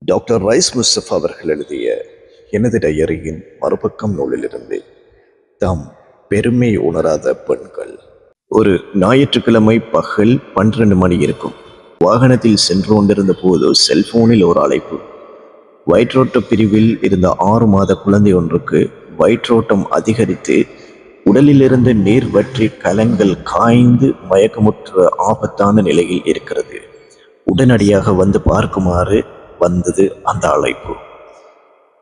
Doctor rice Mustafa அவர்கள் எழுதிய எனது டயரியின் மறுபக்கம் நூலிலிருந்து தாம் பெருமை உணராத பெண்கள். ஒரு ஞாயிற்றுக்கிழமை பகல் 12 மணி இருக்கும். வாகனத்தில் சென்று கொண்டிருந்த போது செல்போனில் ஒரு அழைப்பு. வயிற்றோட்ட பிரிவில் இருந்த 6 மாத குழந்தை ஒன்றுக்கு வயிற்றோட்டம் அதிகரித்து உடலிலிருந்து நீர் வற்றி கலங்கள் காய்ந்து மயக்கமுற்ற ஆபத்தான நிலையில் இருக்கிறது. உடனடியாக வந்து பார்க்குமாறு வந்தது அந்த அழைப்பு.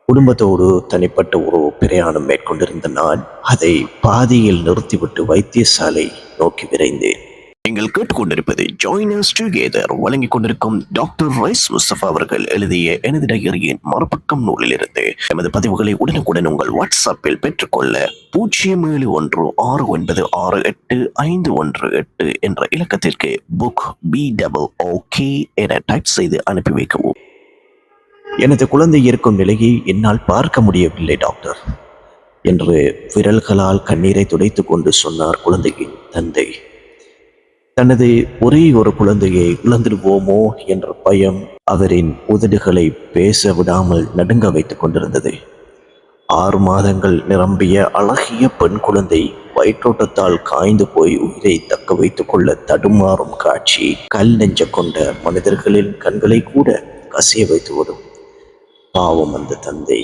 குடும்பத்தோடு தனிப்பட்ட ஒரு பிரயாணம் மேற்கொண்டிருந்த நான் அதை பாதியில் நிறுத்திவிட்டு வைத்தியசாலை நோக்கி விரைந்தேன். நீங்கள் கேட்டுக்கொண்டிருப்பது ஜாயினர்ஸ் டுகெதர் வழங்கிக் கொண்டிருக்கும் டாக்டர் ரைஸ் முஸ்தபா அவர்கள் எழுதிய எனது டயரியின் மறுபக்கம் நூலிலிருந்து. எமது பதிவுகளை உடனுக்குடன் உங்கள் வாட்ஸ்அப்பில் பெற்றுக்கொள்ள 0713696851 என்ற இலக்கத்திற்கு புக் BOOK என டைப் செய்து அனுப்பி வைக்கவும். எனது குழந்தை இருக்கும் நிலையை என்னால் பார்க்க முடியவில்லை டாக்டர் என்று விரல்களால் கண்ணீரை துடைத்துக் கொண்டு சொன்னார் குழந்தையின் தந்தை. தனது ஒரே ஒரு குழந்தையை இழந்துடுவோமோ என்ற பயம் அவரின் உதடுகளை பேச விடாமல் நடுங்க வைத்துக் கொண்டிருந்தது. 6 மாதங்கள் நிரம்பிய அழகிய பெண் குழந்தை வயிற்றோட்டத்தால் காய்ந்து போய் உயிரை தக்க வைத்துக் கொள்ள தடுமாறும் காட்சி கல் நெஞ்ச கொண்ட மனிதர்களின் கண்களை கூட கசிய வைத்துவிடும். பாவம் அந்த தந்தை.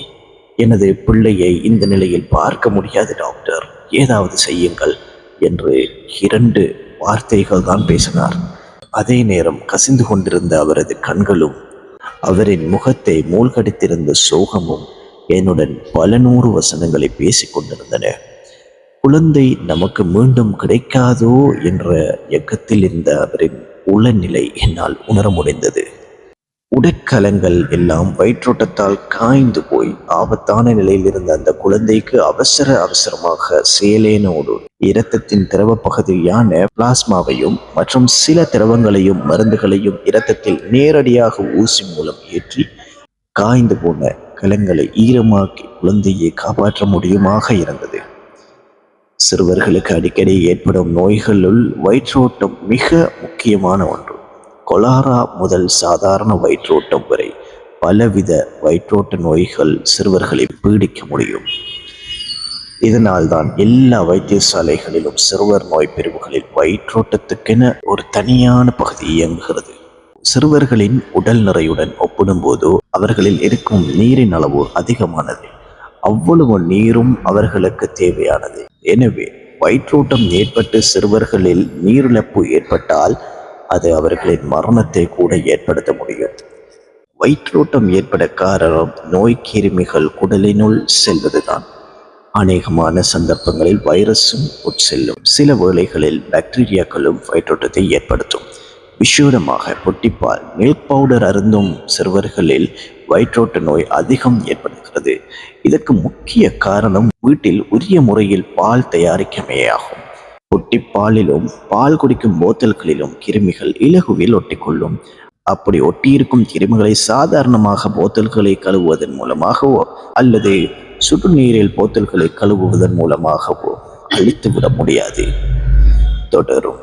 எனது பிள்ளையை இந்த நிலையில் பார்க்க முடியாது டாக்டர், ஏதாவது செய்யுங்கள் என்று 2 வார்த்தைகள் தான் பேசினார். அதே நேரம் கசிந்து கொண்டிருந்த அவரது கண்களும் அவரின் முகத்தை மூழ்கடித்திருந்த சோகமும் என்னுடன் பல 100 வசனங்களை பேசிக் கொண்டிருந்தன. குழந்தை நமக்கு மீண்டும் கிடைக்காதோ என்ற எக்கத்தில் இருந்த அவரின் உளநிலை என்னால் உணர முடிந்தது. உடற்கலங்கள் எல்லாம் வயிற்றோட்டத்தால் காய்ந்து போய் ஆபத்தான நிலையில் இருந்த அந்த குழந்தைக்கு அவசரமாக சேலேனோடு இரத்தத்தின் திரவ பகுதியான பிளாஸ்மாவையும் மற்றும் சில திரவங்களையும் மருந்துகளையும் இரத்தத்தில் நேரடியாக ஊசி மூலம் ஏற்றி காய்ந்து போன கலங்களை ஈரமாக்கி குழந்தையை காப்பாற்ற முடியுமாக இருந்தது. சிறுவர்களுக்கு அடிக்கடி ஏற்படும் நோய்களுள் வயிற்றோட்டம் மிக முக்கியமான ஒன்று. கொலாரா முதல் சாதாரண வயிற்றோட்டம் வரை பலவித வயிற்றோட்ட நோய்கள் சிறுவர்களை பீடிக்க முடியும். இதனால் தான் எல்லா வைத்தியசாலைகளிலும் சிறுவர் நோய் பிரிவுகளில் வயிற்றோட்டத்துக்கென ஒரு தனியான பகுதி இயங்குகிறது. சிறுவர்களின் உடல் நிறையுடன் ஒப்பிடும்போது அவர்களில் இருக்கும் நீரின் அளவு அதிகமானது. அவ்வளவு நீரும் அவர்களுக்கு தேவையானது. எனவே வயிற்றோட்டம் ஏற்பட்டு சிறுவர்களில் நீரிழப்பு ஏற்பட்டால் அது அவர்களின் மரணத்தை கூட ஏற்படுத்த முடியும். வயிற்றோட்டம் ஏற்பட காரணம் நோய் கிருமிகள் குடலினுள் செல்வதுதான். அநேகமான சந்தர்ப்பங்களில் வைரஸும் உட்செல்லும். சில வேளைகளில் பாக்டீரியாக்களும் வயிற்றோட்டத்தை ஏற்படுத்தும். விசேடமாக பொட்டிப்பால் மில்க் பவுடர் அருந்தும் சிறுவர்களில் வயிற்றோட்ட நோய் அதிகம் ஏற்படுகிறது. இதற்கு முக்கிய காரணம் வீட்டில் உரிய முறையில் பால் தயாரிக்கமேயாகும். பொட்டிப்பாலிலும் பால் குடிக்கும் போத்தல்களிலும் கிருமிகள் இலகுவில் ஒட்டிக்கொள்ளும். அப்படி ஒட்டியிருக்கும் கிருமிகளை சாதாரணமாக போத்தல்களை கழுவுவதன் மூலமாகவோ அல்லது சுடுநீரில் போத்தல்களை கழுவுவதன் மூலமாகவோ அழித்துவிட முடியாது. தொடரும்.